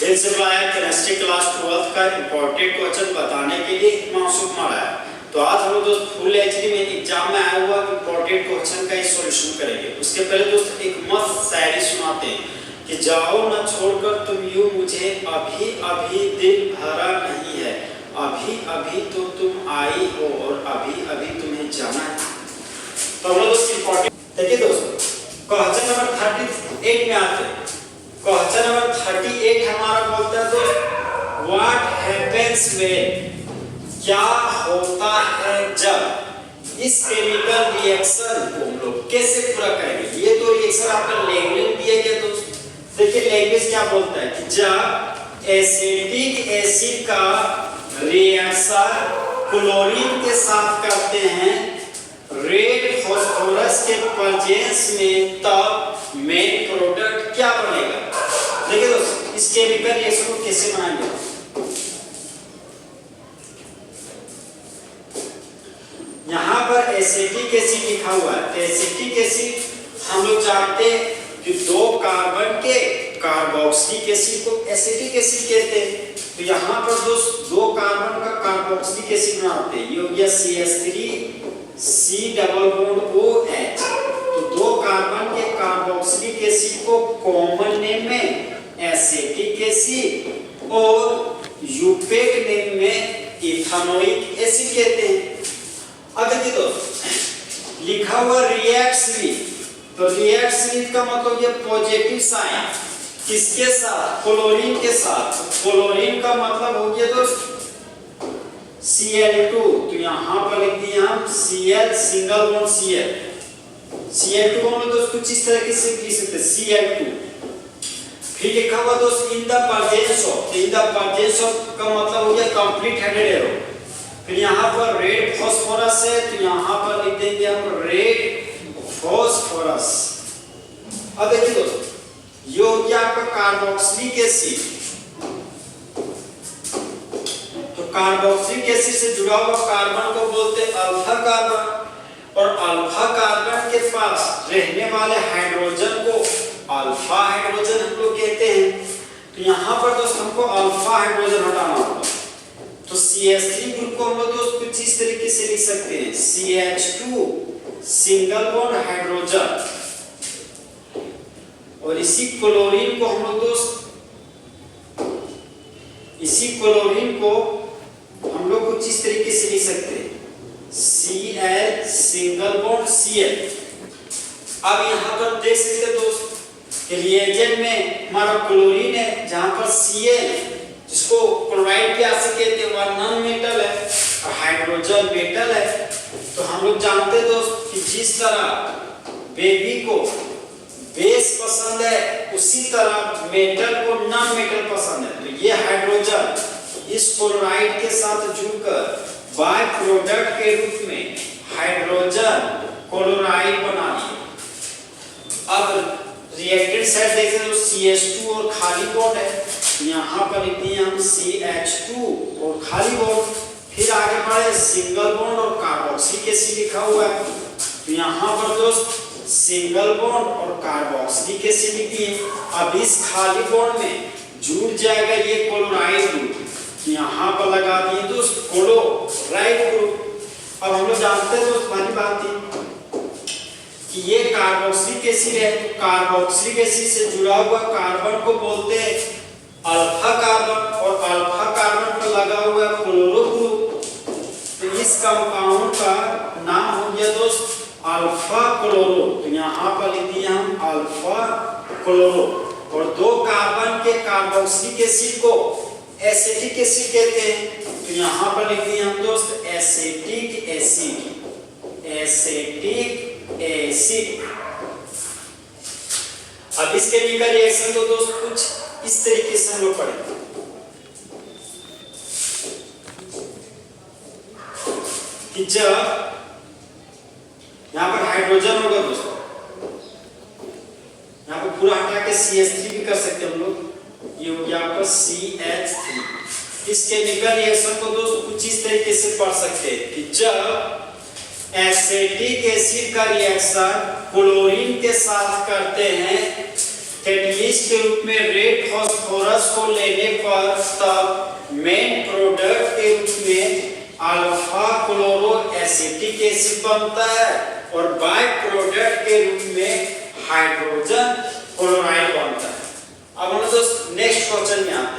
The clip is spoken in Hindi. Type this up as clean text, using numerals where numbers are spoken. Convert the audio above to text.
फिर से बुलाया केमिस्ट्री क्लास 12th का इंपॉर्टेंट क्वेश्चन बताने के लिए मानसूख मारा है। तो आज हम लोग दोस्त फुल एचडी में एग्जाम में आया हुआ इंपॉर्टेंट क्वेश्चन का ही सॉल्यूशन करेंगे। उसके पहले दोस्त एक मस्त शायरी सुनाते हैं कि जाओ न छोड़कर तुम यूं मुझे, अभी अभी दिल भरा नहीं है, अभी अभी तो तुम आई हो और अभी अभी तुम्हें जाना है। तो हम लोग दोस्त इंपॉर्टेंट देखिए दोस्तों, क्वेश्चन नंबर 38 में आते हैं। क्वेश्चन नंबर 38 हमारा बोलता है दोस्त, व्हाट हैपेंस व्हेन, क्या होता है जब। इस केमिकल रिएक्शन को हम लोग कैसे पूरा करेंगे। ये तो रिएक्शन आपका लैंग्वेज दिया गया दोस्त। देखिए लैंग्वेज क्या बोलता है कि जब एसिटिक एसिड का रिएक्शन क्लोरीन के साथ करते हैं रेड फास्फोरस के प्रेजेंस में, तब मेन प्रोडक्ट क्या बनेगा। देखिए दोस्तों, इस केमिकल रिएक्शन को कैसे बनाएंगे। यहाँ पर एसिटिक एसिड लिखा हुआ है। एसिटिक एसिड हम लोग जानते हैं कि दो कार्बन के कार्बोक्सिलिक एसिड को एसिटिक एसिड कहते हैं। तो यहाँ पर दोस्त दो कार्बन का कार्बोक्सिलिक एसिड बनाते हैं। ये हो गया CH3 C double bond OH। तो दो कार्बन के कार्बोक्सिलिक एसिड को कॉमन नेम में एसिटिक एसिड और यूपेक नेम में इथेनोइक एसिड कहते हैं। अब देखिए दोस्त लिखा हुआ रिएक्ट्स विद, तो रिएक्ट्स विद का मतलब ये पॉजिटिव साइन किसके साथ, क्लोरीन के साथ। क्लोरीन का मतलब हो गया दोस्त Cl2। तो यहाँ पर लिख दिए हम Cl single bond Cl। Cl2 को हम लोग दोस्त कुछ इस तरीके से लिख सकते हैं Cl2। फिर लिखा हुआ दोस्त in the presence of, in the presence of का मतलब हो गया कंप्लीट हेडेड एरो। फिर यहाँ पर रेड फास्फोरस है, तो यहाँ पर लिख देंगे हम रेड फास्फोरस। अब देखिए दोस्तों, ये हो गया आपका कार्बोक्सिलिक एसिड। तो कार्बोक्सिलिक एसिड से जुड़ा हुआ कार्बन को बोलते हैं अल्फा कार्बन, और अल्फा कार्बन के पास रहने वाले हाइड्रोजन को अल्फा हाइड्रोजन हम लोग कहते हैं। तो यहाँ पर दोस्त हमको अल्फा हाइड्रोजन हटाना होगा। तो CH3 ग्रुप को हम लोग दोस्त कुछ इस तरीके से लिख सकते हैं CH2 सिंगल बॉन्ड हाइड्रोजन, और इसी क्लोरीन को हम लोग दोस्त, इसी क्लोरीन को हम लोग कुछ इस तरीके से लिख सकते हैं Cl सिंगल बॉन्ड Cl। अब यहाँ पर देख सकते हैं दोस्त रिएजेंट में हमारा क्लोरीन है, जहां पर Cl जिसको क्लोराइड के एसिड कहते हैं वह नॉन मेटल है और हाइड्रोजन मेटल है। तो हम लोग जानते हैं दोस्त कि जिस तरह बेबी को बेस पसंद है उसी तरह मेटल को नॉन मेटल पसंद है। तो ये हाइड्रोजन इस क्लोराइड के साथ जुड़कर बाय प्रोडक्ट के रूप में हाइड्रोजन क्लोराइड बना लिया। अब रिएक्टेंट साइड देखें तो CH2 और खाली बॉन्ड है, यहाँ पर लिख दिए हम CH2 और खाली बॉन्ड। फिर आगे बढ़े सिंगल बॉन्ड और कार्बोक्सिलिक एसिड लिखा हुआ है। तो यहाँ पर दोस्त सिंगल बॉन्ड और कार्बोक्सिलिक एसिड लिख दिए। अब इस खाली बॉन्ड में जुड़ जाएगा ये क्लोराइड ग्रुप, यहाँ पर लगा दिए दोस्त क्लोराइड ग्रुप। अब हम लोग जानते हैं दोस्त पहली बात थी कि ये कार्बोक्सिलिक एसिड है। तो कार्बोक्सिलिक एसिड से जुड़ा हुआ कार्बन को बोलते हैं अल्फा कार्बन, और अल्फा कार्बन पर लगा हुआ क्लोरो ग्रुप। तो इस कंपाउंड का नाम हो गया दोस्त अल्फा क्लोरो। तो यहाँ पर लिख दिया हम अल्फा क्लोरो। और दो कार्बन के कार्बोक्सिलिक एसिड को एसिटिक एसिड कहते हैं। तो यहाँ पर लिख दिए हम दोस्त एसिटिक एसिड, एसिटिक एसिड। अब इस केमिकल रिएक्शन को दोस्त कुछ इस तरीके से हम लोग पढ़ेंगे कि जब यहाँ पर हाइड्रोजन होगा दोस्तों, यहाँ पर पूरा हटा के CH3 भी कर सकते हैं हम लोग। ये हो गया आपका CH3। इस केमिकल रिएक्शन को दोस्तों कुछ इस तरीके से पढ़ सकते हैं कि जब एसिटिक एसिड का रिएक्शन क्लोरीन के साथ करते हैं कैटलिस्ट के रूप में रेड फास्फोरस को लेने पर तब मेन प्रोडक्ट के रूप में अल्फा क्लोरो एसिटिक एसिड बनता है और बाय प्रोडक्ट के रूप में हाइड्रोजन क्लोराइड बनता है। अब हम दोस्त नेक्स्ट क्वेश्चन में आते हैं।